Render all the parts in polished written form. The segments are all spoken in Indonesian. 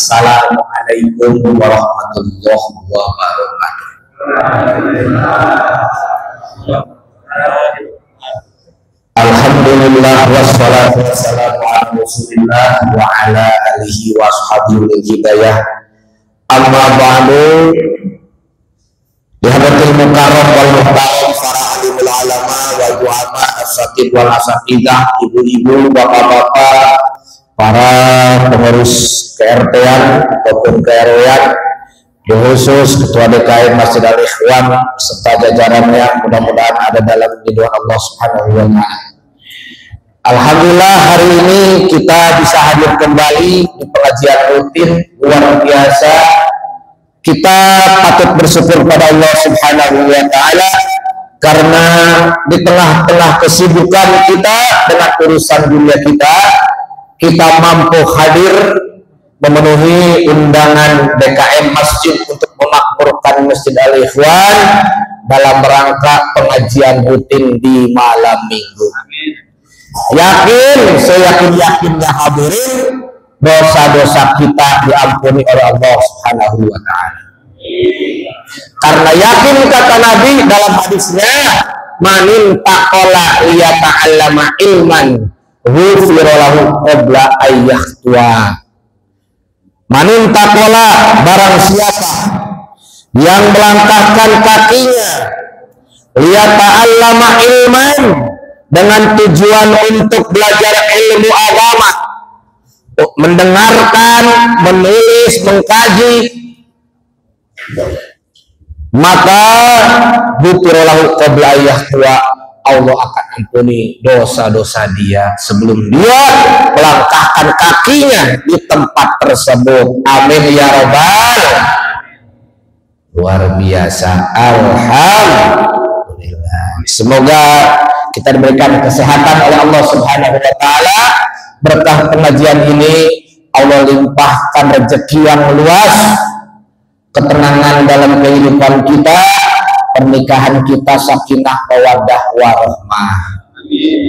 Assalamualaikum warahmatullahi wabarakatuh. Alhamdulillah wassalatu wassalamu ala Rasulillah wa ala alihi wa sahbihi hidayah. Amma ba'du. Dihadatil mukarram wal muhtaram para alimul ulama wal ulama asatid wal asatidah, ibu-ibu, bapak-bapak, para pengurus KRT-an ataupun KRW-an, khusus Ketua DKM Masjid Al-Ikhwan serta jajarannya, mudah-mudahan ada dalam lindungan Allah Subhanahu wa Ta'ala. Alhamdulillah hari ini kita bisa hadir kembali di pengajian rutin luar biasa. Kita patut bersyukur pada Allah Subhanahu wa Ta'ala karena di tengah-tengah kesibukan kita dengan urusan dunia kita mampu hadir memenuhi undangan DKM Masjid untuk memakmurkan Masjid Al-Ikhwan dalam rangka pengajian rutin di malam minggu. Yakin, seyakin-yakinnya hadirin, dosa-dosa kita diampuni oleh Allah Subhanahu wa Ta'ala. Karena yakin kata Nabi dalam hadisnya, manin taqala liyata'allama ilman ghufira lahu qabla ayyahtua. Manin taqala, barang siapa yang melangkahkan kakinya liyata'allama ilman, dengan tujuan untuk belajar ilmu agama, mendengarkan, menulis, mengkaji, maka buturolahu qabla ayyahtua, Allah akan ampuni dosa-dosa dia sebelum dia melangkahkan kakinya di tempat tersebut. Amin ya rabbal. Luar biasa. Alhamdulillah. Semoga kita diberikan kesehatan oleh Allah Subhanahu wa Ta'ala. Berkah pengajian ini Allah limpahkan rezeki yang luas, ketenangan dalam kehidupan kita, pernikahan kita sakinah mawaddah warahmah,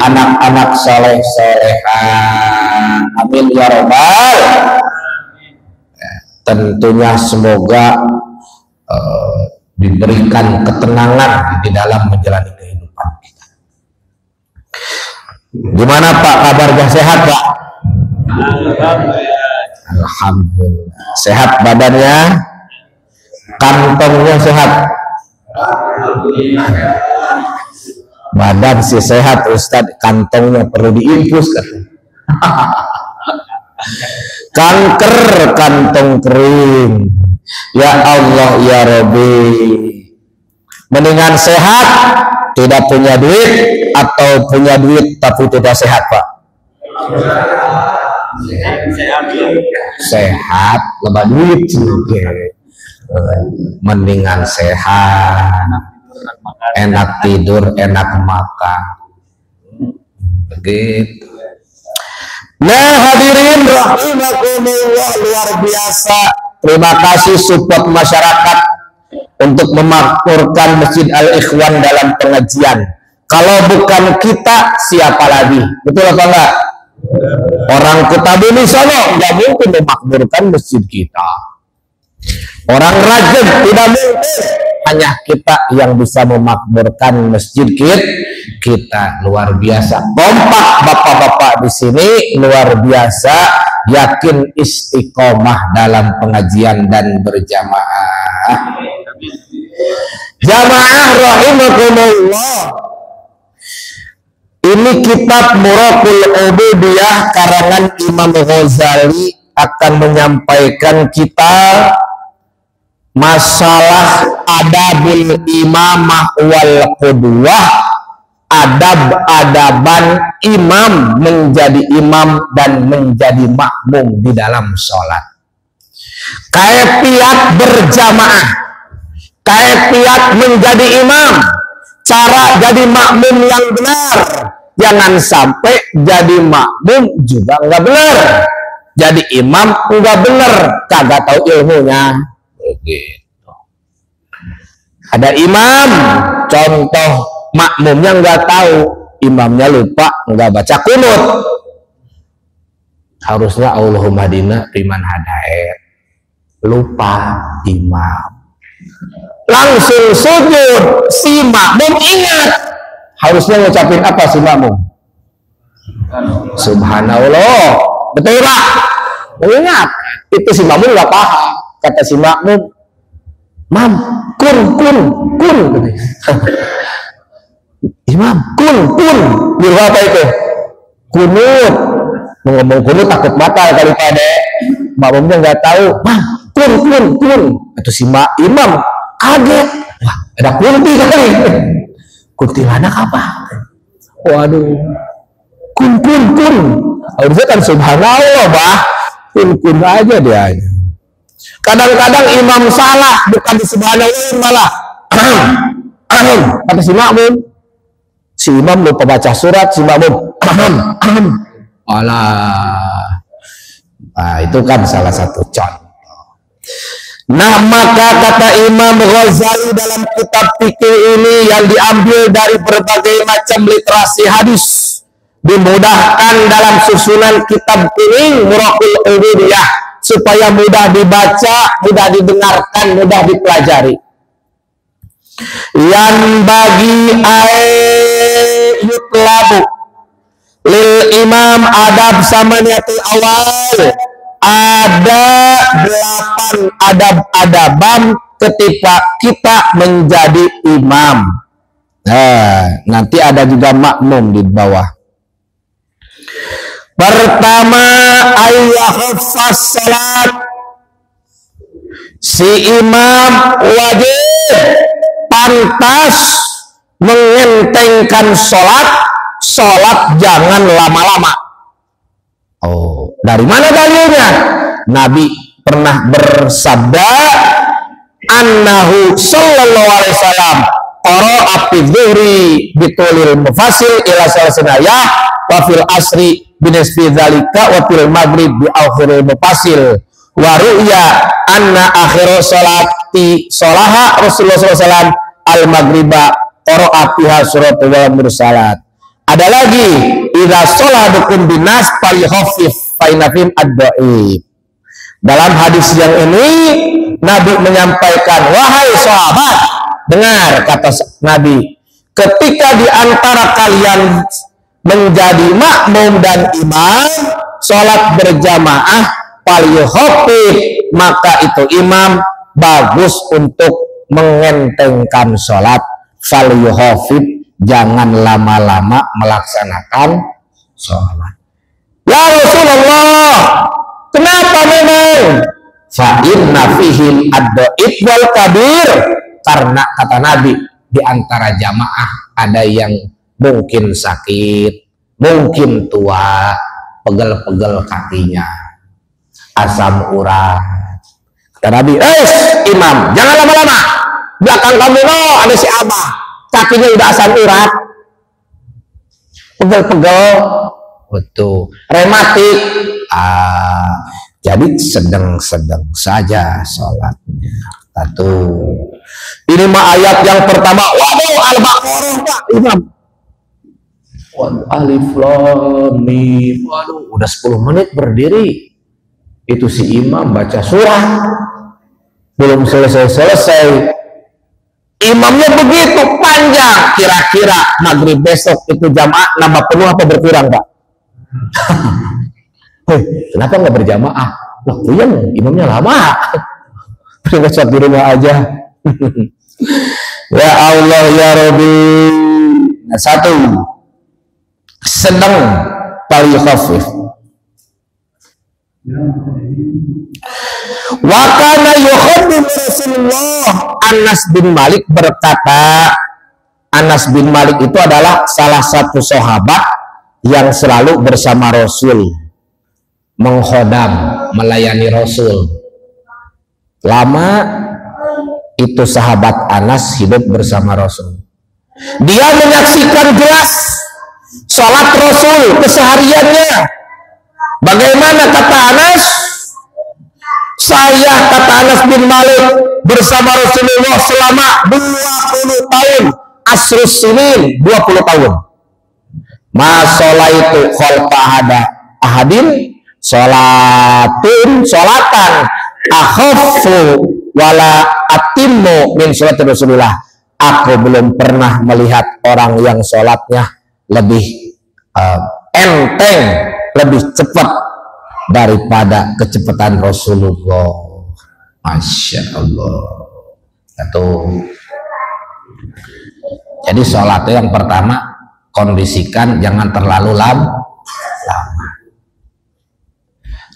anak-anak soleh solehah. Amin ya rabbal. Tentunya semoga diberikan ketenangan di dalam menjalani kehidupan kita. Gimana Pak, kabarnya sehat Pak? Alhamdulillah. Sehat badannya, kantongnya sehat. Badan sih sehat Ustadz, kantongnya perlu diinfus kan? Kanker kantong kering. Ya Allah ya Rabbi, mendingan sehat tidak punya duit atau punya duit tapi tidak sehat Pak? Sehat lebih duit juga. Mendingan sehat, enak tidur, enak makan, begitu. Nah hadirin rahimakumullah, luar biasa. Terima kasih support masyarakat untuk memakmurkan Masjid Al-Ikhwan dalam pengajian. Kalau bukan kita, siapa lagi? Betul apa enggak? Orang Kutabumi sono nggak mungkin memakmurkan masjid kita. Orang Rajab tidak mungkin, hanya kita yang bisa memakmurkan masjid kita. Luar biasa. Kompak bapak-bapak di sini, luar biasa. Yakin istiqomah dalam pengajian dan berjamaah. Jamaah rahimakumullah. Ini kitab Muraqul Ubudiyah karangan Imam Ghazali akan menyampaikan kita masalah adabul imamah wal qudwah, adab-adaban imam menjadi imam dan menjadi makmum di dalam sholat. Kaifiat berjamaah, kaifiat menjadi imam, cara jadi makmum yang benar. Jangan sampai jadi makmum juga nggak benar, jadi imam nggak benar, kagak tahu ilmunya. Begitu. Ada imam, contoh makmumnya nggak tahu, imamnya lupa, nggak baca kunut. Harusnya Allahumma hadina fiman hadait, lupa imam. Langsung sujud, si makmum ingat. Harusnya ngucapin apa si makmum? Subhanallah. Betul Pak? Mengingat. Itu si makmum nggak paham. Kata si makmum, Mam, kun. Imam, kun. Di apa itu? Kunut. Ngomong kunut takut batal kali pada. Makmumnya nggak tahu. Mam, kun. Itu si imam kaget. Wah, ada kunti kali. Kuntilanak apa? Waduh. Kun. Harusnya kan subhanallah, Bah. Kun aja dia. Kadang-kadang imam salah, bukan di subhanallah malah. Kata si makmum. Si imam lupa baca surat, si makmum. Alah. Nah, itu kan salah satu contoh. Nah, maka kata Imam Ghazali dalam kitab fikih ini yang diambil dari berbagai macam literasi hadis, dimudahkan dalam susunan kitab ini Muraqul Ubudiyah supaya mudah dibaca, mudah didengarkan, mudah dipelajari. Yang bagi yutlabu lil imam adab samaniatul awal, ada 8 adab-adaban ketika kita menjadi imam. Nah, nanti ada juga makmum di bawah. Pertama, ayyahfaz salat. Si imam wajib pantas mengentengkan sholat jangan lama-lama. Oh, dari mana dalilnya? Nabi pernah bersabda, annahu sallallahu alaihi wasallam qara'a fi dhuhri bitulil mufasil ila salasnaya wa fil asri binisfi dzalika wa fil maghrib bi akhiril mufasil wa ru'ya anna akhir salati salaha Rasulullah sallallahu alaihi wasallam al maghriba qara'a fiha surat wal mursalat. Ada lagi, idza sholadukum binas falyakhaffif fa inna fihim ad-dhaif. Dalam hadis yang ini Nabi menyampaikan, wahai sahabat, dengar kata Nabi, ketika di antara kalian menjadi makmum dan imam sholat berjamaah falyakhaffif, maka itu imam bagus untuk mengentengkan sholat. Falyakhaffif, jangan lama-lama melaksanakan sholat. Ya Rasulullah, kenapa memang? Fa inna fihil ad-dhaif wal kabir, karena kata Nabi di antara jamaah ada yang mungkin sakit, mungkin tua, pegel-pegel kakinya, asam urat. Kata Nabi, imam, jangan lama-lama. Belakang kamu ada si Abah, kakinya udah asam urat, pegel-pegel, betul, rematik. Jadi sedang-sedang saja sholatnya. Satu. Ini mah ayat yang pertama. Waduh, Al-Baqarah Pak imam. Waduh, alif lam mim. Waduh, udah 10 menit berdiri. Itu si imam baca surah, belum selesai. Imamnya begitu panjang, kira-kira maghrib besok itu jamaah nambah penuh apa berkurang Pak? Kenapa nggak berjamaah? Loh, iya imamnya lama. Udah sholat di rumah aja. Ya Allah ya Rabbi. Nah, satu, sedang falyakhaffif. Wa kana yukhaddimu Rasulullah. Anas bin Malik berkata, Anas bin Malik itu adalah salah satu sahabat yang selalu bersama Rasul, menghodam, melayani Rasul. Lama itu sahabat Anas hidup bersama Rasul. Dia menyaksikan jelas sholat Rasul kesehariannya. Bagaimana kata Anas? Saya, kata Anas bin Malik, bersama Rasulullah selama 20 tahun. Asrus sinin, 20 tahun. Masolaitu khalfa ahadin, sholatun, sholatan akhafu wala atimmu min salati Rasulullah. Aku belum pernah melihat orang yang sholatnya lebih enteng, lebih cepat daripada kecepatan Rasulullah. Masya Allah. Jadi sholatnya yang pertama kondisikan jangan terlalu lama.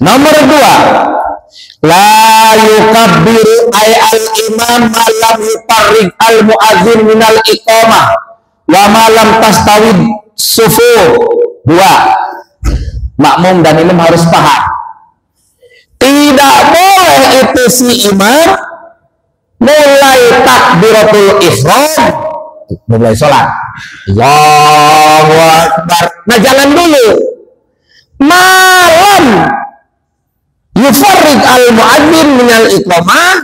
Nomor 2, la yukabbiru ay al-imam malam yufarrig al-mu'adzin minal iqamah wa malam tastawid sufu. 2, makmum dan imam harus paham, tidak boleh itu si imam mulai takbiratul ihram, mulai sholat Allahu Akbar, nah jangan dulu, malam yufarrig al-mu'adzin minal iqamah,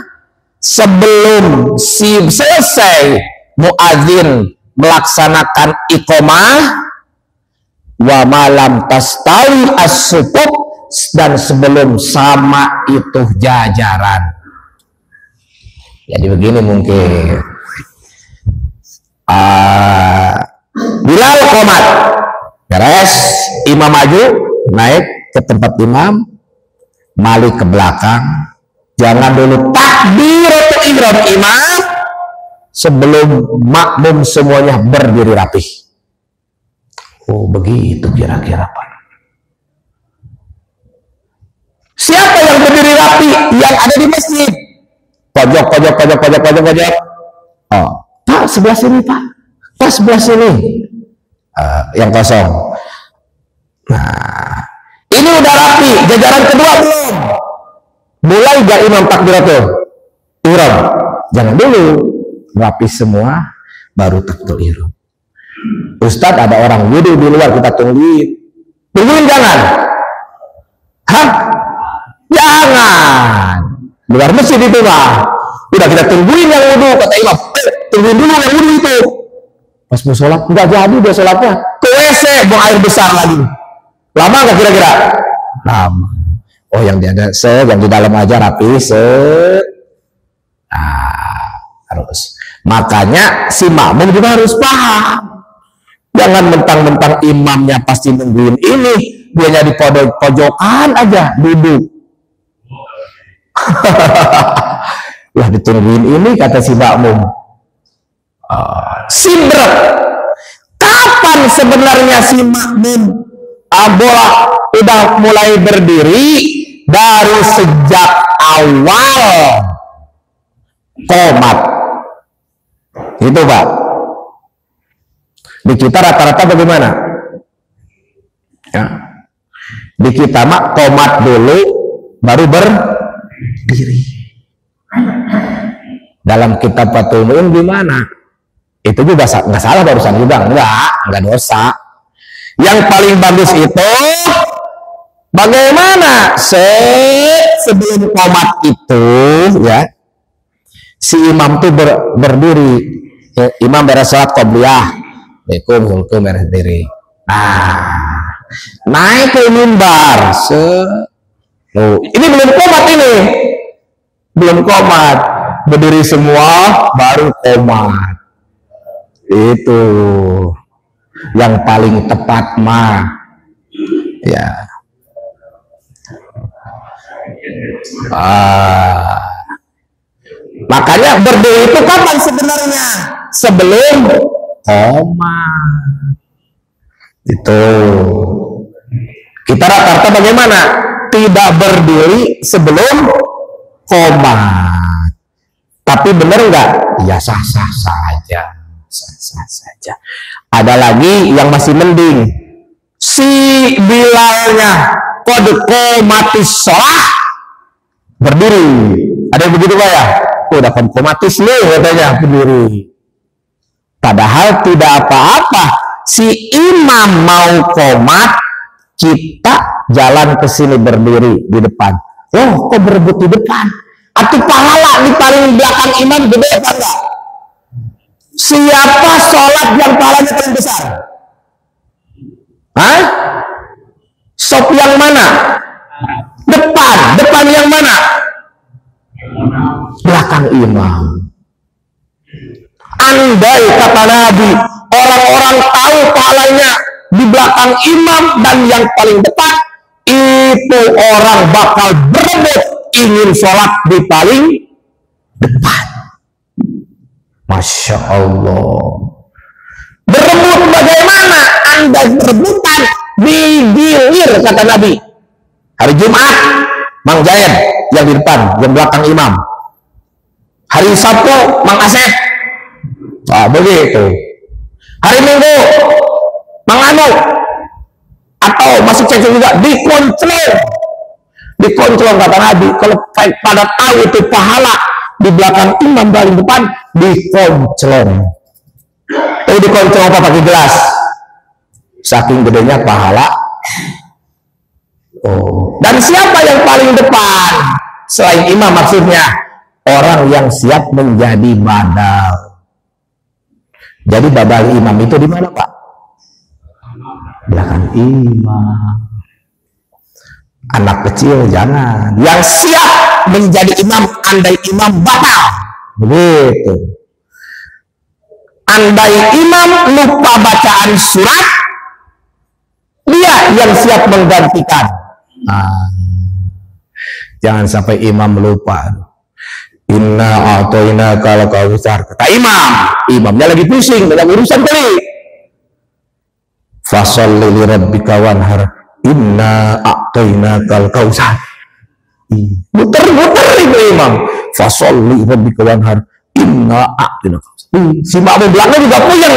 sebelum selesai muadzin melaksanakan iqamah, wa malam tastawi as-sufuf, dan sebelum sama itu jajaran. Jadi begini mungkin Bilal qomat, beres, imam maju naik ke tempat imam, malik ke belakang, jangan dulu takbiratul ihram imam sebelum makmum semuanya berdiri rapih. Oh begitu kira-kira Pak. Siapa yang berdiri rapi? Yang ada di masjid. Pojok. Oh, Pak sebelah sini Pak. Pak sebelah sini. Yang kosong. Nah, ini udah rapi. Jajaran kedua belum. Mulai gak imam takbiratul ihram? Jangan dulu. Rapi semua, baru takbiratul ihram. Ustadz ada orang wudhu di luar, kita tungguin jangan. Hah? Jangan. Luar masjid itu Pak. Udah kita tungguin yang wudhu, kata imam. Tungguin dulu yang wudhu itu. Pas mau sholat, nggak jadi dia sholatnya. Ke WC, buang air besar lagi. Lama nggak kira-kira? Lama. Oh yang di dalam aja rapi, harus. Makanya si makmum juga harus paham. Jangan mentang-mentang imamnya pasti nungguin ini, dia jadi pojokan aja duduk. Lah ditungguin ini kata si makmum. Sibrek. Kapan sebenarnya si makmum udah mulai berdiri? Dari sejak awal qomat. Itu Pak. Di kita rata-rata bagaimana? Ya. Di kita mak qomat dulu baru berdiri. Dalam kitab Fathul Mu'in gimana? Itu juga nggak salah barusan juga, enggak dosa. Yang paling bagus itu bagaimana sebelum qomat itu ya, si imam tuh berdiri, ya, imam beres sholat qobliyah. Assalamualaikum berdiri. Naik ke mimbar. Ini belum qomat ini. Belum qomat. Berdiri semua baru qomat. Itu yang paling tepat mah. Ya. Makanya berdiri itu kapan sebenarnya? Sebelum qomat. Itu kita rata-rata bagaimana? Tidak berdiri sebelum qomat. Tapi benar nggak? Ya sah-sah saja. Ada lagi yang masih mending. Si Bilalnya qad qomatis shalah berdiri. Ada yang begitu Pak ya? Udah qomatis nih katanya berdiri. Padahal tidak apa-apa. Si imam mau qomat, kita jalan ke sini berdiri di depan. Oh, kok berebut di depan? Atau pahala di paling belakang imam gede apa enggak? Siapa sholat yang pahalanya paling besar? Hah? Sop yang mana? Depan yang mana? belakang imam. Andai kata Nabi, orang-orang tahu pahalanya di belakang imam dan yang paling depan, itu orang bakal berebut ingin sholat di paling depan. Masya Allah. Berebut bagaimana? Anda berebutan digilir, kata Nabi. Hari Jumat, Mang Jayed yang di depan, yang belakang imam. Hari Sabtu, Mang Asep. Nah, begitu. Hari Minggu, Mang Anu. Atau masih cek juga, dikontrol kata Nabi. Kalau pada tahu itu pahala di belakang imam paling depan, dikontrol. Dikontrol apa? Pakai gelas. Saking gedenya pahala. Dan siapa yang paling depan? Selain imam maksudnya, orang yang siap menjadi badal. Jadi badal imam itu di mana, Pak? Belakang imam. Anak kecil jangan. Yang siap menjadi imam andai imam batal. Begitu. Andai imam lupa bacaan surat, dia yang siap menggantikan. Jangan sampai imam lupa. Inna a'toina kal kautsar, kata imamnya lagi pusing dalam urusan tadi. Fasholli li rabbika wanhar, inna a'toina kal kautsar. Muter-muter itu imam. Fasholli li rabbika wanhar, inna a'toina kal kautsar. Si makmum belakang juga puyeng.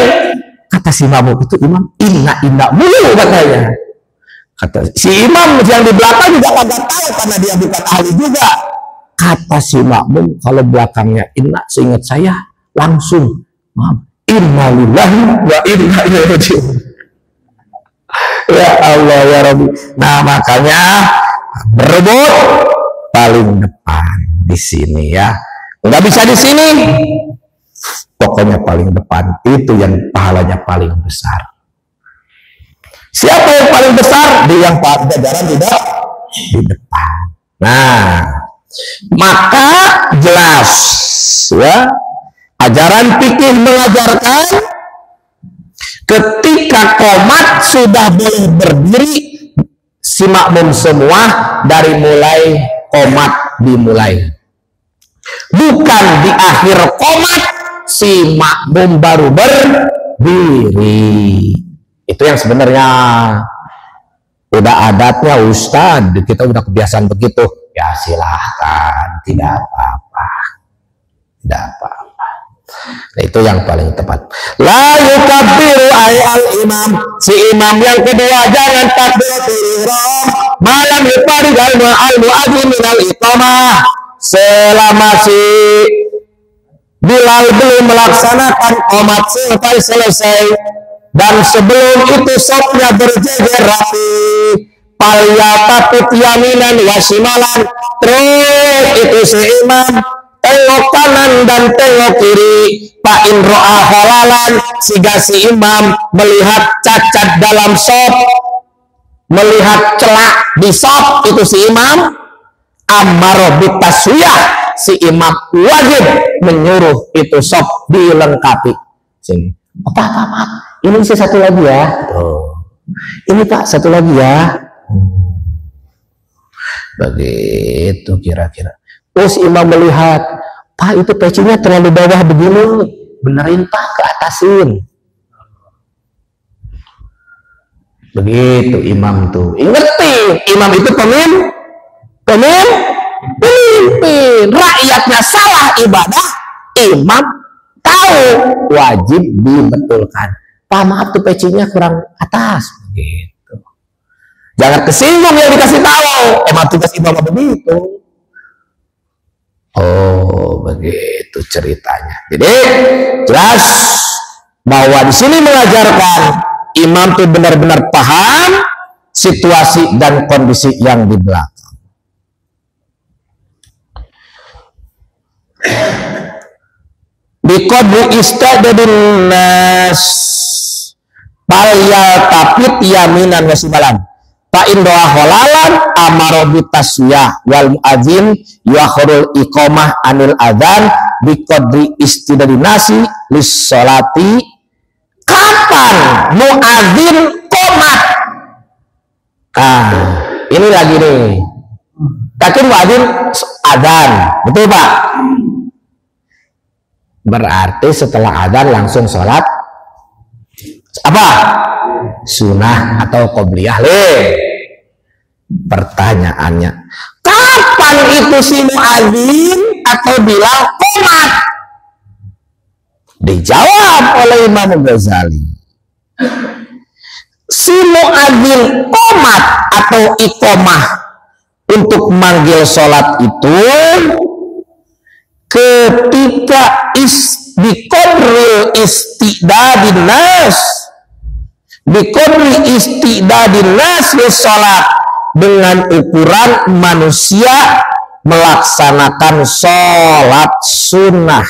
Kata si makmum itu imam, inna mulu katanya. Kata si imam yang di belakang juga kagak tahu karena dia bukan ahli juga. Kata si makmum, kalau belakangnya inna, seingat saya langsung inna lillahi wa inna ilaihi raji'un. Ya Allah ya Rabbi. Nah makanya berebut paling depan di sini ya. Nggak bisa di sini. Pokoknya paling depan itu yang pahalanya paling besar. Siapa yang paling besar? Dia yang paling jajaran tidak di depan. Nah, maka jelas ya, ajaran fikih mengajarkan ketika qomat sudah boleh berdiri si makmum semua dari mulai qomat dimulai, bukan di akhir qomat si makmum baru berdiri. Itu yang sebenarnya udah adatnya Ustadz, kita udah kebiasaan begitu. Ya silahkan, tidak apa-apa, tidak apa-apa. Nah, itu yang paling tepat. La yukabbiru al imam, si imam yang kedua jangan takbiratul ihram malam yufarid al muadzin min al iqamah, selama si Bilal belum melaksanakan qomat sampai selesai, dan sebelum itu sopnya berjejer rapi. Palyatapit yaminan wasimalan, terus itu si imam tengok kanan dan tengok kiri. Pak Indro'a halalan, siga si imam melihat cacat dalam sop, melihat celak di sop, itu si imam amaro bitaswiyah, si imam wajib menyuruh itu sop dilengkapi. Sini, Pak, ini satu lagi ya. Ini Pak, satu lagi ya. Begitu kira-kira. Terus imam melihat, Pak itu pecinya terlalu bawah begini, benerin Pak, ke atasin. Begitu imam tuh. Ingetin, imam itu pemimpin. Rakyatnya salah ibadah, imam tahu, wajib dibetulkan. Pak maaf tuh pecinya kurang atas. Begitu. Jangan kesinggung yang dikasih tahu. Emang tugas imam begitu. Oh, begitu ceritanya. Jadi jelas bahwa di sini mengajarkan imam itu benar-benar paham situasi dan kondisi yang di belakang. Biqadri istadadun nas, palyatapit yaminan wasimalan. fa in doa holalan amaro bitaswiyah wal muadzin yuakhirul iqamah anil adzan biqadri istidadi nasi lis sholati. Kapan muadzin qomat? Ini lagi nih. Tapi muadzin adzan, betul Pak? Berarti setelah adzan langsung sholat apa? Sunnah atau qobliyah Pertanyaannya, kapan itu si muadzin atau bilal qomat? Dijawab oleh Imam Ghazali, si muadzin qomat atau iqomah untuk manggil sholat itu ketika biqadri istidadin nas, biqadri istidadin nas sholat, dengan ukuran manusia melaksanakan sholat sunnah.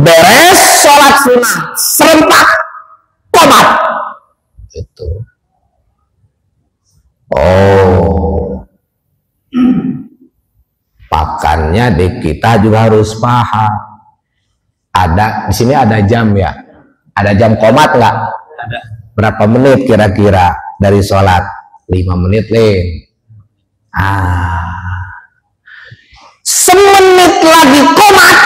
Beres sholat sunnah serentak qomat itu. Makanya kita juga harus paham. Ada di sini ada jam ya, ada jam qomat nggak? Ada. Berapa menit kira-kira dari sholat? 5 menit semenit lagi qomat,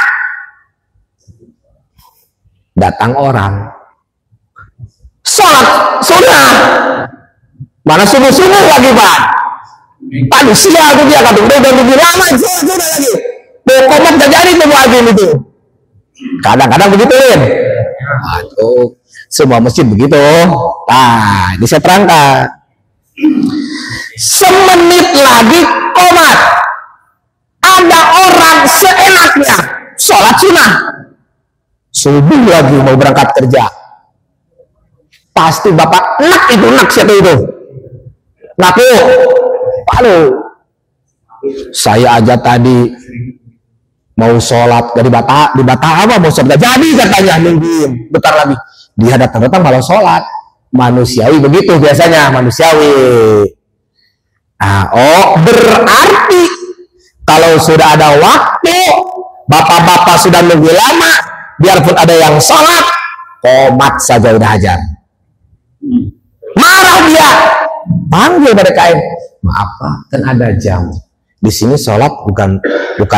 datang orang sholat sunnah. Mana subuh-subuh lagi Pak? Manusia itu dia kata udah lebih lama sudah lagi. Qomat gak jadi tuh muadzin itu. Kadang-kadang begitu Aduh, semua masjid begitu. Nah, ini saya terangkan. Semenit lagi qomat, ada orang seenaknya sholat sunnah. Subuh lagi mau berangkat kerja, pasti bapak nak siapa itu? Ngaku, aduh, saya aja tadi mau sholat dari di Batam mau sholat jadi katanya, nungguin bentar lagi dia datang malah sholat. Manusiawi begitu biasanya, manusiawi. Berarti kalau sudah ada waktu, bapak-bapak sudah nunggu lama, biarpun ada yang sholat, qomat saja udah hajar. Marah dia, panggil mereka, maaf Pak, kan ada jam. Di sini sholat bukan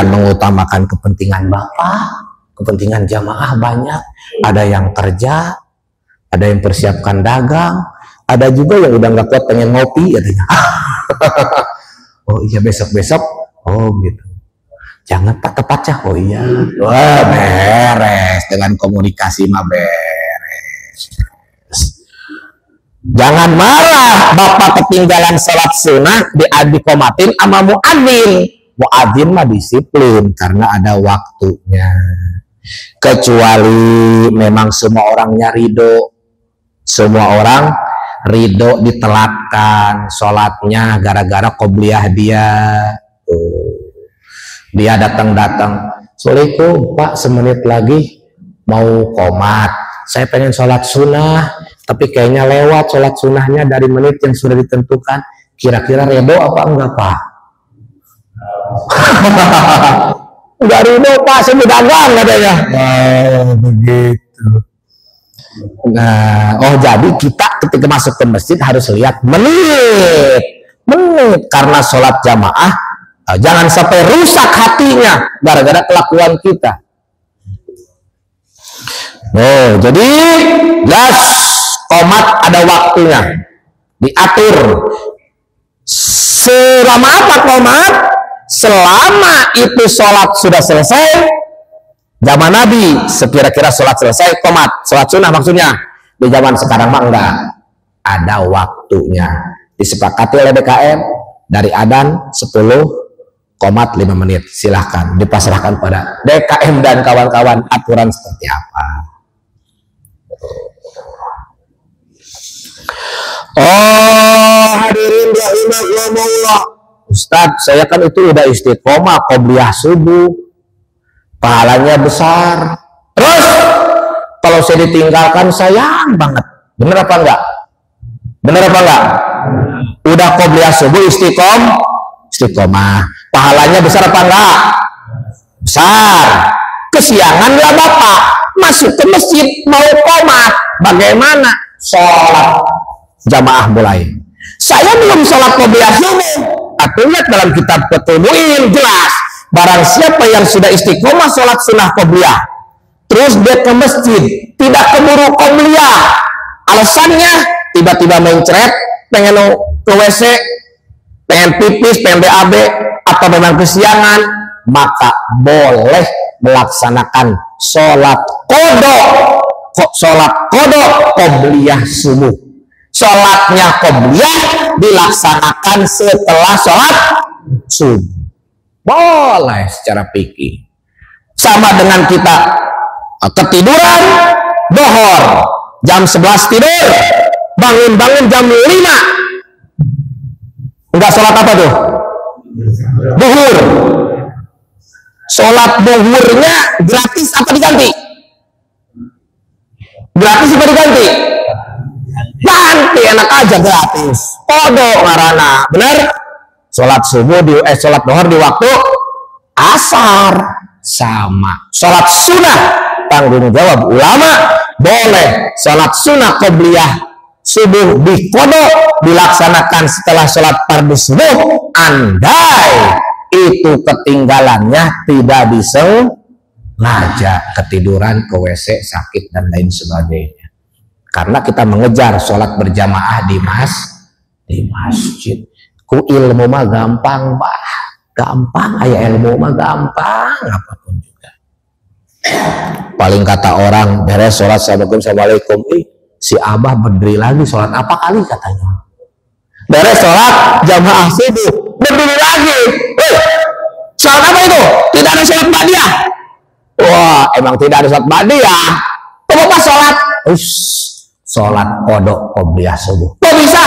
mengutamakan kepentingan bapak, kepentingan jamaah banyak. Ada yang kerja, ada yang persiapkan dagang, ada juga yang udah nggak kuat pengen ngopi, katanya. Oh iya besok, oh gitu. Jangan Pak tepatnya, oh iya. Wah beres, dengan komunikasi mah beres. Jangan marah, bapak ketinggalan sholat sunnah dikomatin sama muadzin. Muadzin mah disiplin karena ada waktunya. Kecuali memang semua orangnya ridho. Semua orang ridho ditelatkan sholatnya gara-gara qobliyah dia. Dia datang. Assalamualaikum Pak, semenit lagi mau qomat. Saya pengen sholat sunnah, tapi kayaknya lewat sholat sunnahnya dari menit yang sudah ditentukan. Kira-kira ridho apa enggak Pak? Enggak ridho Pak, saya dagang katanya. Begitu. Nah, jadi kita ketika masuk ke masjid harus lihat menit karena sholat jamaah jangan sampai rusak hatinya gara-gara kelakuan kita. Jadi jelas qomat ada waktunya, diatur. Selama apa qomat? Selama itu sholat sudah selesai. Zaman Nabi sekira-kira sholat selesai qomat, sholat sunnah maksudnya. Di zaman sekarang mah enggak, ada waktunya. Disepakati oleh DKM dari adzan 10 qomat 5 menit. Silahkan dipasrahkan pada DKM dan kawan-kawan aturan seperti apa. Hadirin rahimakumullah. Ustadz, saya kan itu udah istiqomah qobliyah subuh, pahalanya besar. Terus kalau saya ditinggalkan sayang banget. Bener apa enggak? udah qobliyah subuh istiqomah. Pahalanya besar apa enggak? Besar. Kesiangan lah bapak, masuk ke masjid mau qomat, bagaimana? Sholat jamaah mulai. Saya belum sholat qobliyah subuh. Aku lihat dalam kitab Fathul Mu'in jelas, barang siapa yang sudah istiqomah sholat sunnah qobliyah, terus dia ke masjid, tidak keburu qobliyah, alasannya tiba-tiba mencret, pengen ke WC, pengen pipis, pengen BAB, atau memang kesiangan, maka boleh melaksanakan sholat kodok qobliyah subuh. Sholatnya qobliyah dilaksanakan setelah sholat subuh. Boleh secara fikih. Sama dengan kita ketiduran dohor jam 11 tidur, bangun jam 5, enggak sholat apa tuh? Duhur. Sholat duhurnya gratis apa diganti? Gratis apa diganti? Ganti, enak aja gratis. Kodok ngarana, bener? Sholat subuh sholat duhur di waktu asar sama. Sholat sunnah tanggung jawab ulama, boleh sholat sunnah qobliyah subuh di kodok dilaksanakan setelah sholat fardu subuh, andai itu ketinggalannya tidak disengaja, ketiduran, ke WC, sakit dan lain sebagainya. Karena kita mengejar sholat berjamaah di masjid. Ku ilmu mah gampang, Pak. Gampang, aya ilmu mah gampang, apapun juga. Paling kata orang, beres sholat assalamualaikum, si Abah berdiri lagi, sholat apa kali katanya? Beres sholat jamaah subuh, berdiri lagi. Sholat apa itu? Tidak ada sholat ba'diyah. Wah, emang tidak ada sholat ba'diyah. Apa sholat? Sholat kodok qobliyah subuh. Kok bisa?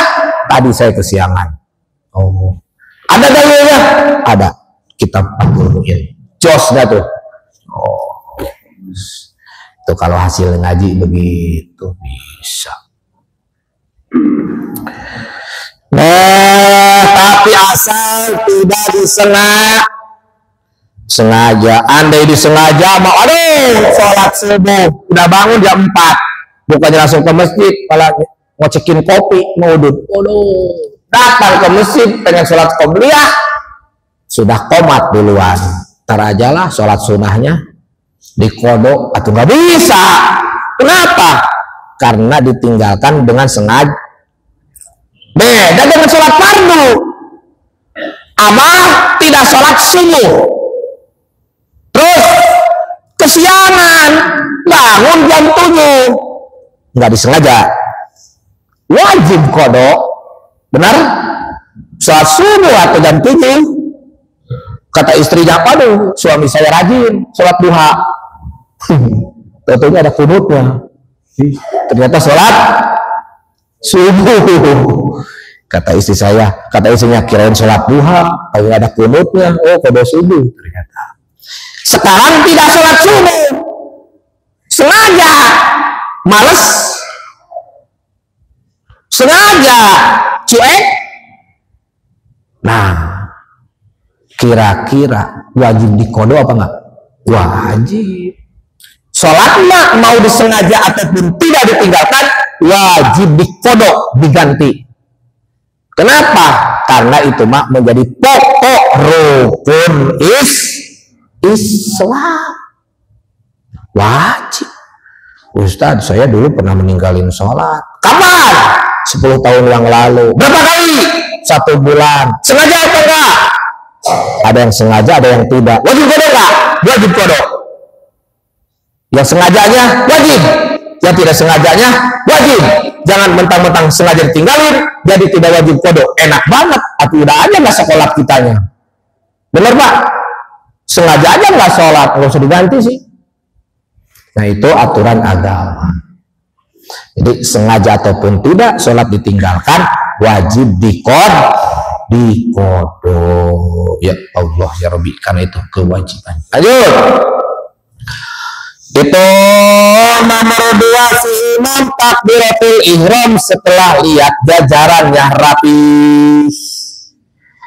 Tadi saya kesiangan. Oh, ada dalilnya? Ada. Kitab Fathul Mu'in. Jos dah tuh. Oh, itu kalau hasil ngaji begitu bisa. Nah, tapi asal tidak sengaja. Andai disengaja, sholat subuh, udah bangun jam 4, bukannya langsung ke masjid, malah mau cekin kopi, mau duduk, datang ke masjid pengen sholat qobliyah, sudah qomat duluan, tar aja lah sholat sunnahnya dikodok atau nggak bisa. Kenapa? Karena ditinggalkan dengan sengaja. Beda dengan sholat fardu. Abah tidak sholat subuh, terus kesiangan bangun jam 7, nggak disengaja, wajib kodok. Benar? Sholat subuh atau jam 7, kata istrinya, aduh suami saya rajin sholat duha. Tentunya ada kunutnya. Ternyata sholat subuh. Kata istrinya kirain sholat duha, kalau ada kunutnya, kode subuh. Ternyata sekarang tidak sholat subuh, sengaja males, sengaja cuek. Nah, kira-kira wajib dikodok apa enggak? Wajib. Sholatnya mau disengaja ataupun tidak ditinggalkan, wajib dikodok, diganti. Kenapa? Karena itu mak menjadi pokok rukun Islam. Wajib. Ustadz, saya dulu pernah meninggalin sholat. Kapan? 10 tahun yang lalu. Berapa kali? 1 bulan. Sengaja atau enggak? Ada yang sengaja, ada yang tidak. Wajib kodok enggak? Wajib kodok. Yang sengajanya wajib, yang tidak sengajanya wajib. Jangan mentang-mentang sengaja ditinggalin jadi tidak wajib kodok. Enak banget, atau udah aja nggak sekolah kitanya. Bener Pak? Sengaja aja nggak sholat, nggak usah diganti sih. Nah itu aturan agama. Jadi sengaja ataupun tidak sholat ditinggalkan, wajib dikodok. Ya Allah ya Rabbi, karena itu kewajiban. Lanjut. Itu nomor 2 sih. imam takbiratul ihram setelah lihat jajarannya rapi.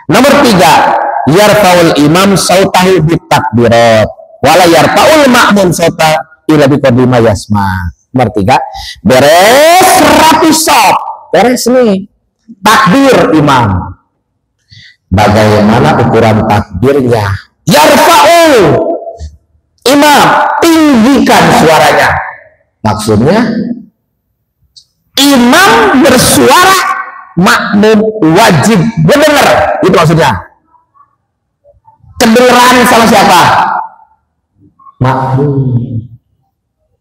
Nomor 3, yarfaul imam sautahu bitakbirat wala yarfaul ma'mum sauta ila biqadri ma yasma. Nomor 3, beres rapi sop, beres nih takbir imam. Bagaimana ukuran takbirnya? Yarfa'u imam, tinggikan suaranya. Maksudnya imam bersuara, makmum wajib mendengar. Itu maksudnya. Kedengeran sama siapa? Makmum.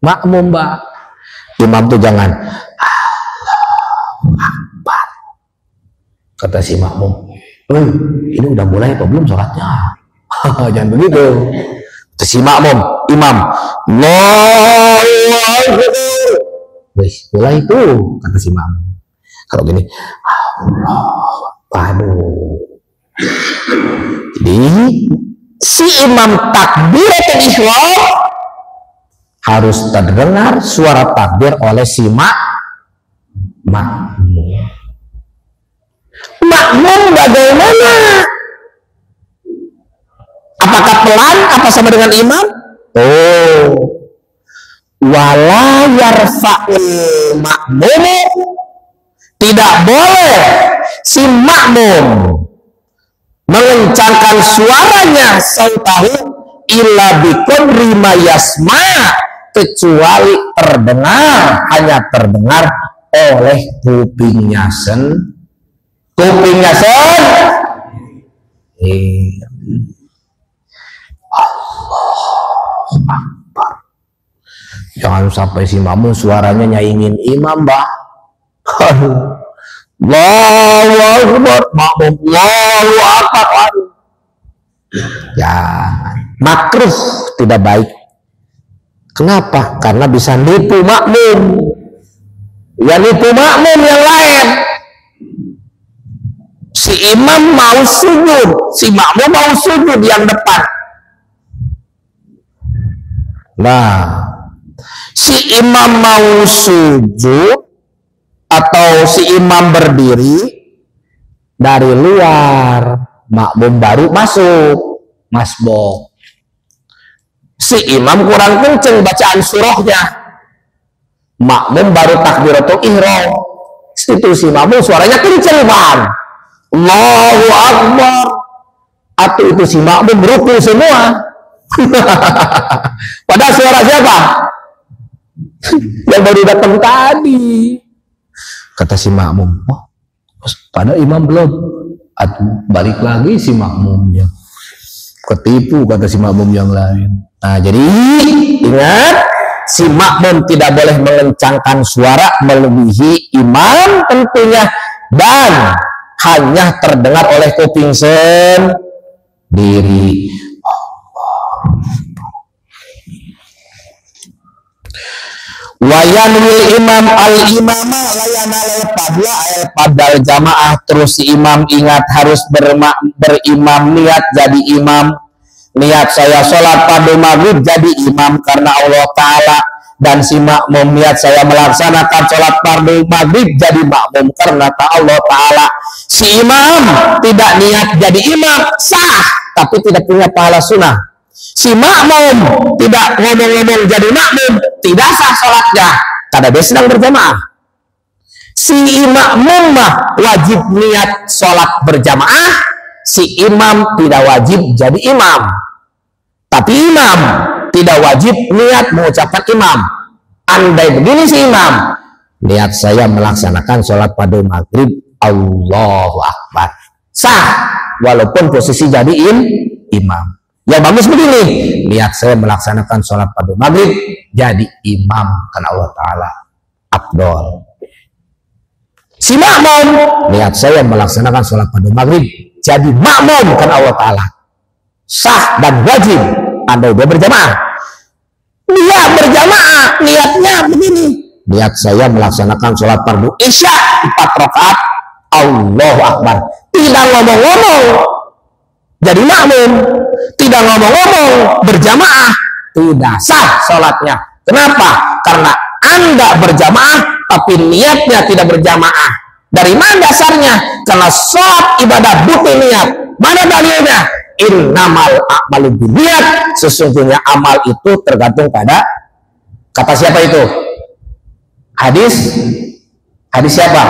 Makmum, Mbak. Imam tuh jangan Allahu Akbar. Kata si makmum, ini udah mulai apa belum sholatnya? Jangan begitu. Si makmum, imam, Allahu Akbar. Wih, mulai tuh, kata si makmum. Kalau gini, aduh. Jadi si imam takbiratul ihram harus terdengar suara takbir oleh si makmum. Makmum bagaimana? Apakah pelan? Apa sama dengan imam? Oh, wala yarfa'ul makmum, tidak boleh si makmum mengencangkan suaranya sautahu illa biqadri ma yasma, kecuali hanya terdengar oleh kupingnya Allahu Akbar. Jangan sampai si makmum suaranya nyaingin imam, Mbak. Allahu Akbar, makmum Allahu Akbar. Jangan, makruh, tidak baik. Kenapa? Karena bisa nipu makmum. Ya nipu makmum yang lain. Si imam mau sujud, si makmum mau sujud yang depan. Nah, si imam mau sujud atau si imam berdiri dari luar, makmum baru masuk, masbuk. Si imam kurang kenceng bacaan surahnya, makmum baru takbiratul ihram. Itu si makmum suaranya kenceng, Bang. Allahu Akbar. Atau itu si makmum rukun semua. Padahal suara siapa? Yang baru datang tadi. Kata si makmum, oh, padahal imam belum. Balik lagi si makmumnya. Ketipu, kata si makmum yang lain. Nah, jadi ingat, si makmum tidak boleh mengencangkan suara melebihi imam tentunya, dan hanya terdengar oleh kuping sendiri. Wayanwil imam al-imama layanal padal jamaah. Terus si imam ingat harus berimam, niat jadi imam. Niat saya sholat pada maghrib jadi imam karena Allah Ta'ala. Dan si makmum niat saya melaksanakan sholat fardu maghrib jadi makmum karena Allah Ta'ala. Si imam tidak niat jadi imam, sah, tapi tidak punya pahala sunnah. Si makmum tidak ngomong-ngomong jadi makmum, tidak sah sholatnya karena dia sedang berjamaah. Si makmum mah wajib niat sholat berjamaah, si imam tidak wajib jadi imam. Tapi imam tidak wajib niat mengucapkan imam. Andai begini si imam, niat saya melaksanakan sholat pada maghrib, Allahu Akbar, sah walaupun posisi jadi imam. Yang bagus begini, niat saya melaksanakan sholat pada maghrib jadi imam karena Allah Ta'ala, afdol. Si makmum, niat saya melaksanakan sholat pada maghrib jadi makmum karena Allah Ta'ala, sah dan wajib andai dia berjamaah. Dia berjamaah, niatnya begini, niat saya melaksanakan sholat fardu isya 4 rakaat, Allahu Akbar, tidak ngomong-ngomong jadi makmum, tidak ngomong-ngomong berjamaah, tidak sah sholatnya. Kenapa? Karena Anda berjamaah tapi niatnya tidak berjamaah. Dari mana dasarnya? Karena sholat ibadah butuh niat. Mana dalilnya? Innamal a'malu binniyat. Sesungguhnya amal itu tergantung pada kata siapa itu? Hadis siapa?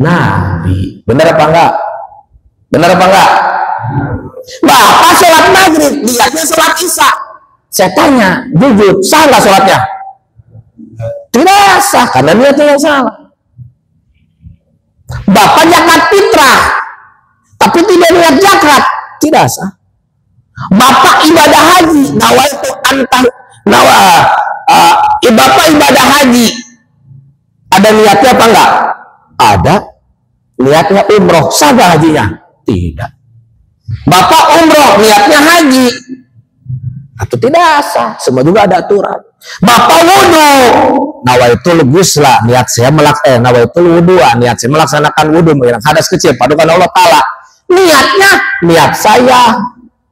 Nabi. Benar apa enggak? Benar apa enggak? Bapak sholat maghrib, niatnya sholat isya. Saya tanya, jujur, sah nggak sholatnya? Tidak sah, karena niatnya yang salah. Bapak zakat fitrah, tapi tidak niat zakat, tidak sah. Bapak ibadah haji, nawaitu antah, Bapak ibadah haji, ada niatnya apa enggak? Ada. Niatnya umroh, sah nggak hajinya? Tidak. Bapak umroh, niatnya haji, atau tidak sah? Semua juga ada aturan. Bapak wudhu, nawaitul ghusla, niat saya nawaitul wudhu, niat saya melaksanakan wudhu, menghilangkan hadas kecil, padukan Allah Ta'ala. Niatnya, niat saya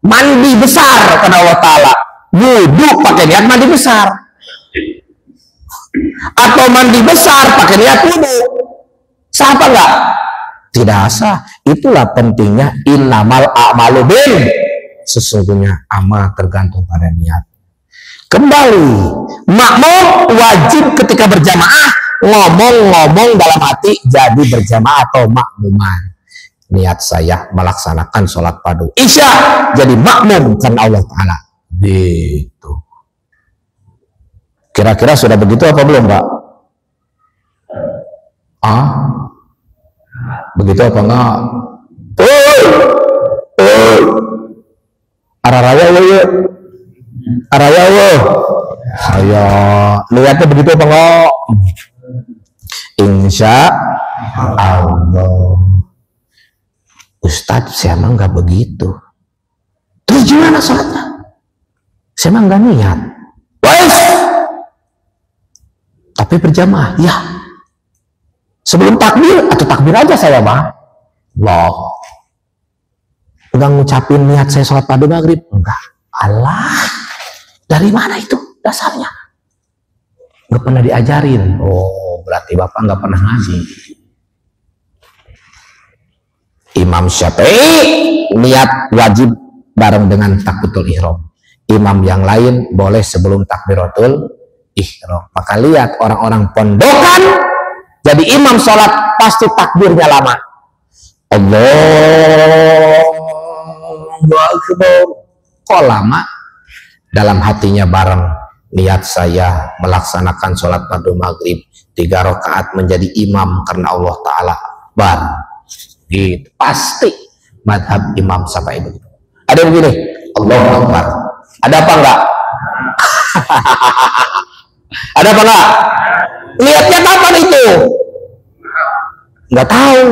mandi besar karena Allah Ta'ala. Wudhu pakai niat mandi besar, atau mandi besar pakai niat wudhu, sah apa enggak? Tidak sah. Itulah pentingnya innamal a'malu bin. Sesungguhnya amal tergantung pada niat. Kembali, makmum wajib ketika berjamaah ngomong-ngomong dalam hati jadi berjamaah atau makmuman. Niat saya melaksanakan sholat padu isya jadi makmum karena Allah Ta'ala. Gitu. Kira-kira sudah begitu apa belum, Pak? Begitu apa enggak? Araraya ya. Araya wo. Ayo, lihatnya begitu apa enggak? Insya Allah. Ustadz, saya emang enggak begitu. Terus gimana sholatnya? Saya emang enggak niat. Wes. Tapi berjamaah, ya. Sebelum takbir atau takbir aja saya, Bang. Loh. Enggak ngucapin niat saya sholat padu maghrib? Enggak. Allah. Dari mana itu dasarnya? Enggak pernah diajarin. Oh, berarti Bapak enggak pernah ngaji. Imam Syafi'i niat wajib bareng dengan takbiratul ihram. Imam yang lain boleh sebelum takbiratul ihram. Maka lihat orang-orang pondokan jadi imam sholat pasti takbirnya lama. Allahu Akbar. Kok lama? Dalam hatinya bareng. Niat saya melaksanakan sholat padu maghrib 3 rakaat menjadi imam karena Allah Ta'ala. Gitu. Pasti madhab Imam Syafi'i begitu. Ada begini, Allahu Akbar. Ada apa enggak? Ada apa enggak? Niatnya kapan itu? Enggak tahu.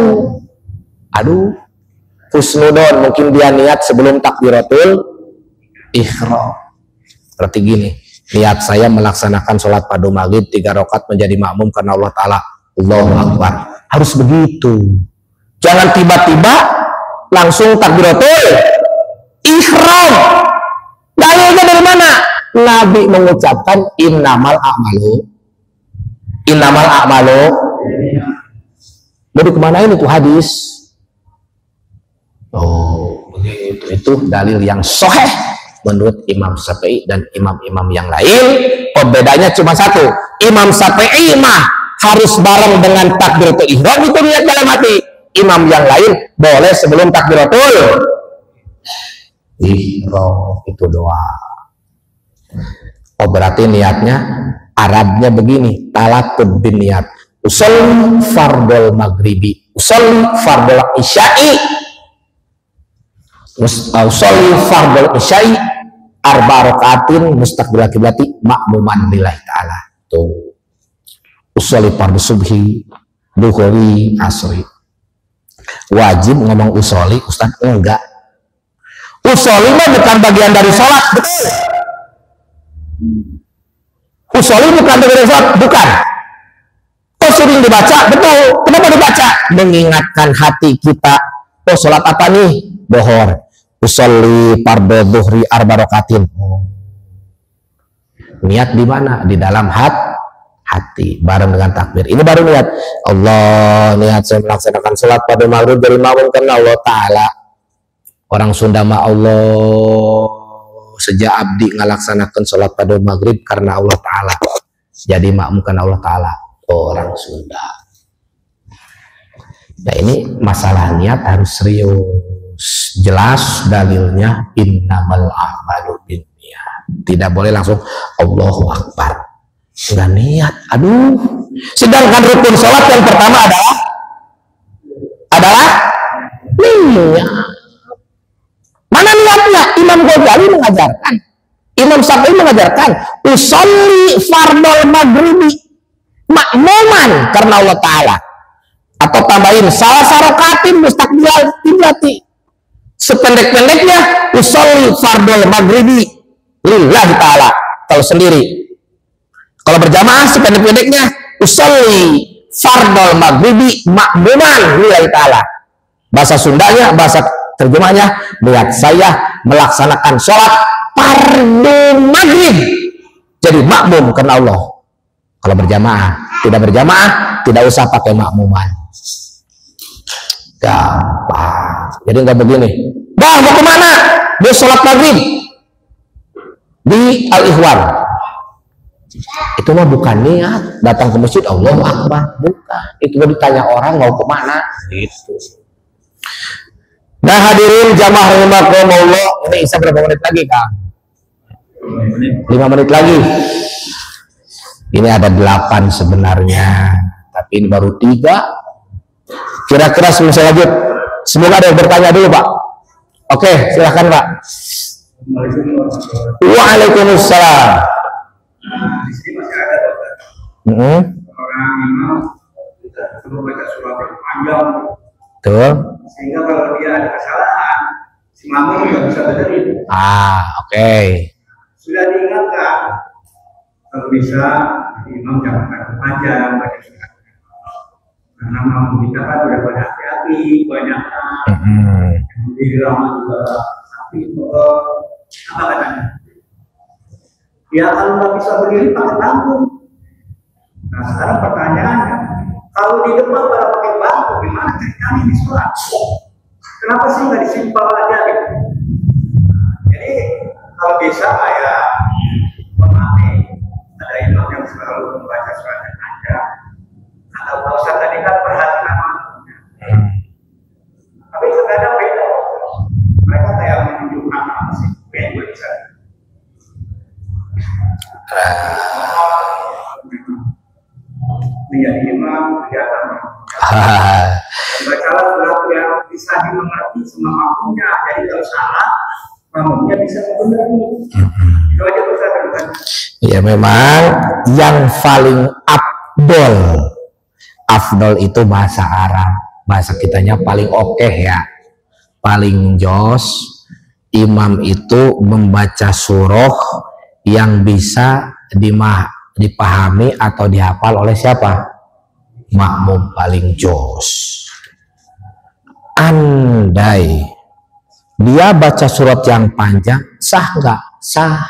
Aduh, husnudon, mungkin dia niat sebelum takbiratul ihram. Berarti gini, niat saya melaksanakan sholat padu maghrib 3 rakaat menjadi makmum karena Allah Ta'ala. Allahu Akbar. Harus begitu. Jangan tiba-tiba langsung takbiratul ihram. Dalilnya dari mana? Nabi mengucapkan innamal a'malu. Innamal a'malu. Jadi kemana ini tuh hadis? Oh, begitu. Itu dalil yang sahih menurut Imam Syafi'i dan imam-imam yang lain. Perbedaannya cuma satu. Imam Syafi'i mah harus bareng dengan takbiratul ihram, itu niat dalam hati. Imam yang lain boleh sebelum takbiratul ihram, itu doa. Oh, berarti niatnya Arabnya begini, talaqqud bin niat. Usolli fardol maghribi, usolli fardol isya'i, usolli fardol isya'i arba rakaatin mustaqbil qiblati makmuman lillahi ta'ala. Tuh. Usolli fardhu subhi, duhuri, asri. Wajib ngomong usolli, Ustaz? Enggak. Usolli mah bukan bagian dari sholat, betul? Usolli bukan bagian dari sholat, bukan. Oh, sering dibaca, betul. Kenapa dibaca? Mengingatkan hati kita. Oh, sholat apa nih? Bohor. Usolli fardhu dhuhri arba rakaatin. Niat di mana? Di dalam hati bareng dengan takbir. Ini baru niat. Allah, niat saya melaksanakan sholat pada maghrib dari makmum karena Allah Ta'ala. Orang Sunda mah Allah, sejak abdi ngalaksanakan sholat pada maghrib karena Allah Ta'ala. Jadi makmum karena Allah Ta'ala. Orang Sunda. Nah ini masalah niat harus serius. Jelas dalilnya innamal a'malu binniyat. Tidak boleh langsung Allahu Akbar. Enggak niat, aduh. Sedangkan rukun sholat yang pertama adalah niat. Mana niatnya? Imam Ghazali mengajarkan, Imam Syafi'i mengajarkan, usolli fardol maghribi makmuman karena Allah Ta'ala. Atau tambahin salah sarakatin mustaqbilal qiblati. Sependek-pendeknya usolli fardol maghribi lillahi ta'ala. Kalau sendiri. Kalau berjamaah sependek-pendeknya usolli fardol maghribi makmuman lillahi ta'ala. Bahasa Sundanya, bahasa terjemahnya, niat saya melaksanakan sholat fardu maghrib jadi makmum karena Allah. Kalau berjamaah, tidak berjamaah tidak usah pakai makmuman. Gampang. Jadi nggak begini. Dah mau kemana? Mau sholat maghrib di Al-Ikhwan. Itu mah bukan niat datang ke masjid Allahu Akbar, bukan. Itu mau ditanya orang mau kemana gitu. Nah hadirin jamaah rahimakumullah, ini Isa berapa menit lagi Kang? 5 menit lagi. Ini ada 8 sebenarnya, tapi ini baru 3. Kira-kira selesai lanjut. Semoga ada yang bertanya dulu Pak. Oke, silahkan Pak. Waalaikumsalam. Di sini masih ada orang imam sudah baca surat yang panjang. Betul. Sehingga kalau dia ada kesalahan, si makmum nggak bisa benerin. Oke. Sudah diingatkan, kalau bisa imam jangan terlalu panjang baca surat. Karena makmum kita kan udah banyak hati-hati, banyak di lama juga tapi apa katanya? Ya kalau nggak bisa berdiri pakai bangku. Nah sekarang pertanyaannya, kalau di depan pada pakai bangku, gimana ceritanya di sholat? Kenapa sih nggak disimpel aja gitu? Jadi kalau bisa ya memahami ada imam yang selalu membaca surat yang panjang. Atau Pak Ustaz tadi kan perhatikan makmumnya. Tapi kadang beda. Mereka kayak menunjukkan apa sih? Beda bisa. Menjadi imam kelihatan bacalah surat yang bisa dimengerti sama makmumnya, jadi kalau salah makmumnya bisa membenahi. Itu aja Ustaz. Ya memang yang paling afdol itu bahasa Arab, bahasa kitanya paling oke ya, paling jos. Imam itu membaca surah yang bisa dipahami atau dihafal oleh siapa? Makmum paling jos. Andai dia baca surat yang panjang, sah nggak? Sah.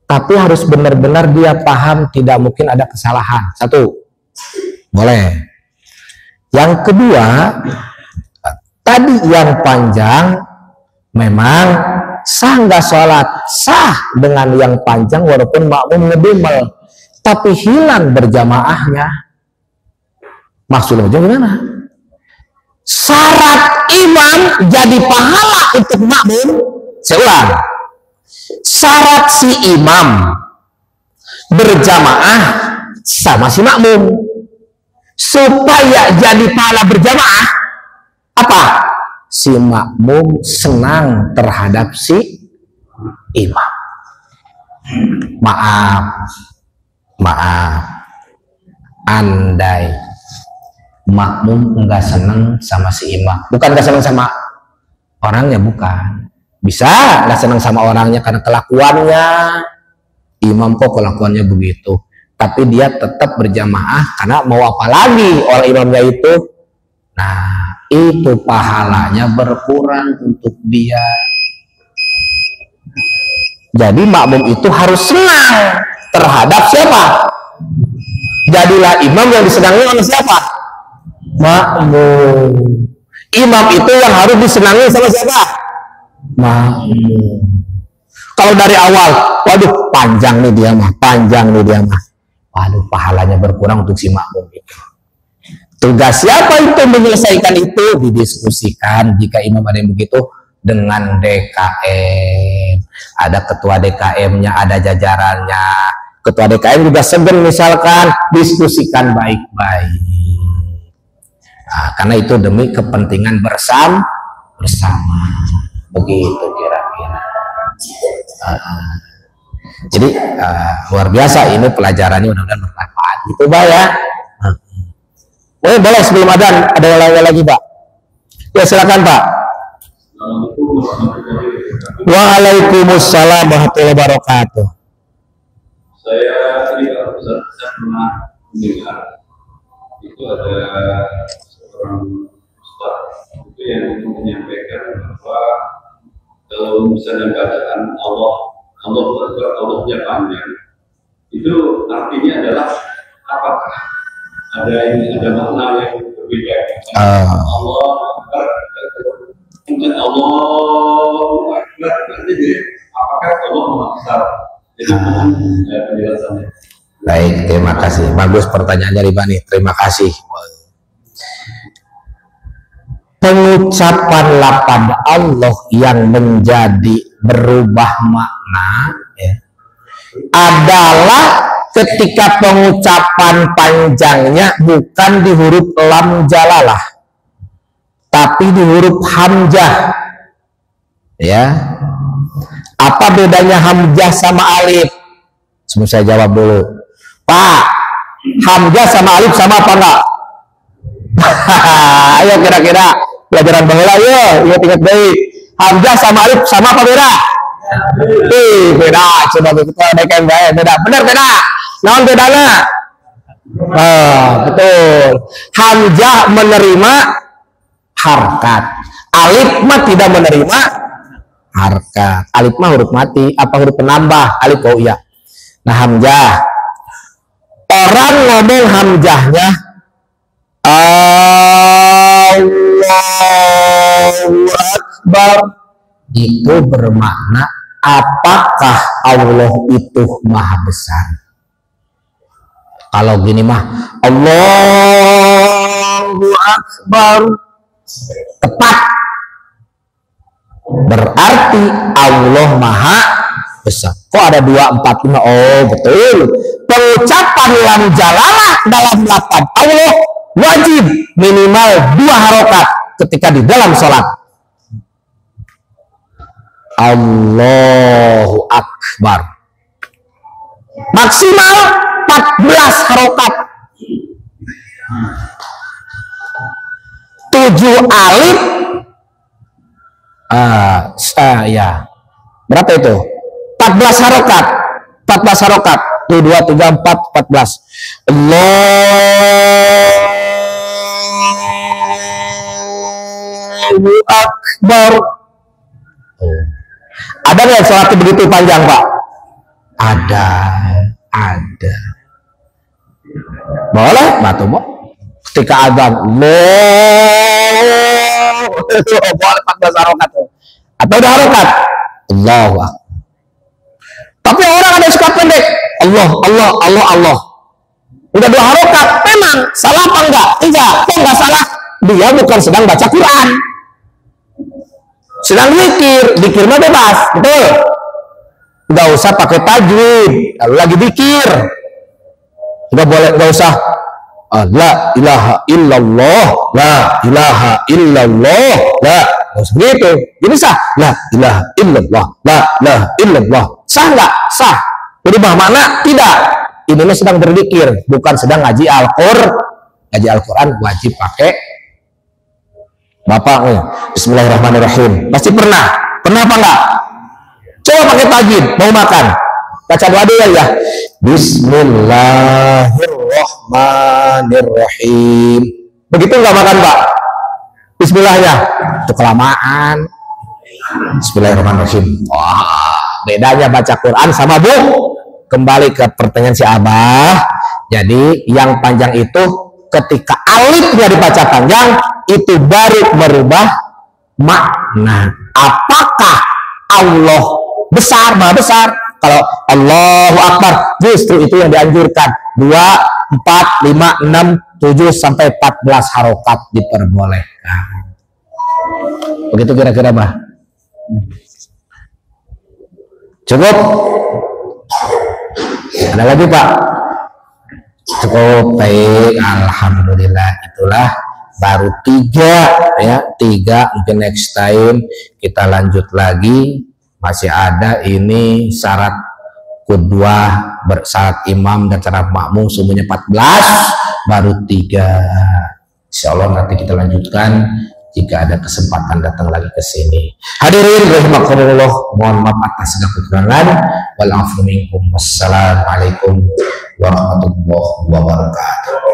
Tapi harus benar-benar dia paham, tidak mungkin ada kesalahan. 1. Boleh. Yang kedua, tadi yang panjang memang sah nggak sholat? Sah dengan yang panjang walaupun makmum ngedumel, tapi hilang berjamaahnya. Maksudnya gimana? Syarat imam jadi pahala untuk makmum. Saya ulang, syarat si imam berjamaah sama si makmum supaya jadi pahala berjamaah apa? Si makmum senang terhadap si imam. Maaf, andai makmum enggak senang sama si imam, bukan enggak senang sama orangnya, bukan, bisa enggak senang sama orangnya karena kelakuannya, imam kok kelakuannya begitu, tapi dia tetap berjamaah karena mau apa lagi orang imamnya itu. Nah itu pahalanya berkurang untuk dia. Jadi makmum itu harus senang terhadap siapa? Jadilah imam yang disenangi oleh siapa? Makmum. Imam itu yang harus disenangi sama siapa? Makmum. Kalau dari awal, waduh panjang nih dia mah, waduh pahalanya berkurang untuk si makmum itu. Tugas siapa itu menyelesaikan itu? Didiskusikan jika imam ada yang begitu dengan DKM. Ada ketua DKM-nya, ada jajarannya. Ketua DKM juga segan misalkan, diskusikan baik-baik. Nah, karena itu demi kepentingan bersama. Begitu kira-kira. Jadi luar biasa ini pelajarannya, mudah-mudahan bermanfaat. Gitu Pak ya. Boleh sebelum adzan ada yang lain lagi Pak? Ya silakan Pak. Waalaikumsalam warahmatullahi wabarakatuh. Saya ini kalau saya pernah mendengar itu ada seorang ustaz itu yang menyampaikan bahwa kalau misalnya bacaan Allahnya panjang itu artinya adalah apakah ada makna yang berbeda? Allah Akbar, mungkin Allah Akbar, apakah Allah Maha Besar? Jadi penjelasannya. Baik, terima kasih. Bagus pertanyaannya Riba nih. Terima kasih. Pengucapan lafaz Allah yang menjadi berubah makna ya, adalah ketika pengucapan panjangnya bukan di huruf lam jalalah, tapi di huruf hamzah. Ya. Apa bedanya hamzah sama alif? Sebelum saya jawab dulu, Pak, hamzah sama alif sama apa enggak? Ayo kira-kira pelajaran bahula yuk ingat baik. Hamzah sama alif sama apa beda? Beda. Coba kita ada baik beda. Benar beda. Naon bedana? Betul. Hamzah menerima harkat. Alif mah tidak menerima harkat. Alif mah huruf mati. Apa huruf penambah? Alif oh iya. Nah hamzah. Orang ngomong hamzahnya Allahu Akbar itu bermakna apakah Allah itu maha besar. Kalau gini mah Allahu Akbar tepat, berarti Allah maha besar. Kok ada 2, 4, 5? Oh betul. Pengucapan lam jalalah dalam lafaz Allah wajib minimal 2 harokat ketika di dalam sholat. Allahu Akbar maksimal 14 harokat. 7 alif ya berapa itu? 14 harokat. 14 harokat. 1, 2, 3, 4, 14. Allahu Akbar. Ada nggak sholat begitu panjang Pak? Ada. Boleh, batu mau. Ketika adzan, boleh 14 harokat. Atau udah harokat? Allahu Akbar. Tapi orang ada yang suka pendek. Allah. Udah 2 harokat. Memang salah apa enggak? Enggak. Kok enggak salah? Dia bukan sedang baca Quran. Sedang zikir mah bebas, betul? Enggak usah pakai tajwid. Kalau lagi zikir, enggak boleh, enggak usah. La ilaha illallah, la ilaha illallah, la. Harus begitu. Jadi sah. La ilaha illallah, la ilaha illallah. Sah nggak? Sah. Jadi mana? Tidak. Ini sedang berzikir, bukan sedang ngaji Al-Qur'an. Ngaji Al-Quran wajib pakai bapaknya. Bismillahirrahmanirrahim. Pasti pernah apa enggak? Coba pakai tajwid, mau makan. Baca doa dulu ya. Bismillahirrahmanirrahim. Begitu enggak makan Pak? Bismillahnya. Itu kelamaan. Bismillahirrahmanirrahim. Wah, bedanya baca Quran sama kembali ke pertanyaan si Abah. Jadi yang panjang itu ketika alifnya dibaca panjang itu baru merubah makna. Apakah Allah besar, maha besar? Kalau Allahu Akbar justru itu yang dianjurkan 2, 4, 5, 6, 7 sampai 14 harokat diperbolehkan. Begitu kira-kira Bah. Cukup? Ada lagi Pak? Cukup, baik, alhamdulillah. Itulah baru 3 ya, 3. Mungkin next time kita lanjut lagi. Masih ada ini syarat qudwah, bersyarat imam dan syarat makmum, semuanya 14, baru 3. Insyaallah nanti kita lanjutkan jika ada kesempatan datang lagi ke sini. Hadirin rahimakumullah, mohon maaf atas segala kekurangan. Wal afu minkum. Wassalamualaikum warahmatullahi wabarakatuh.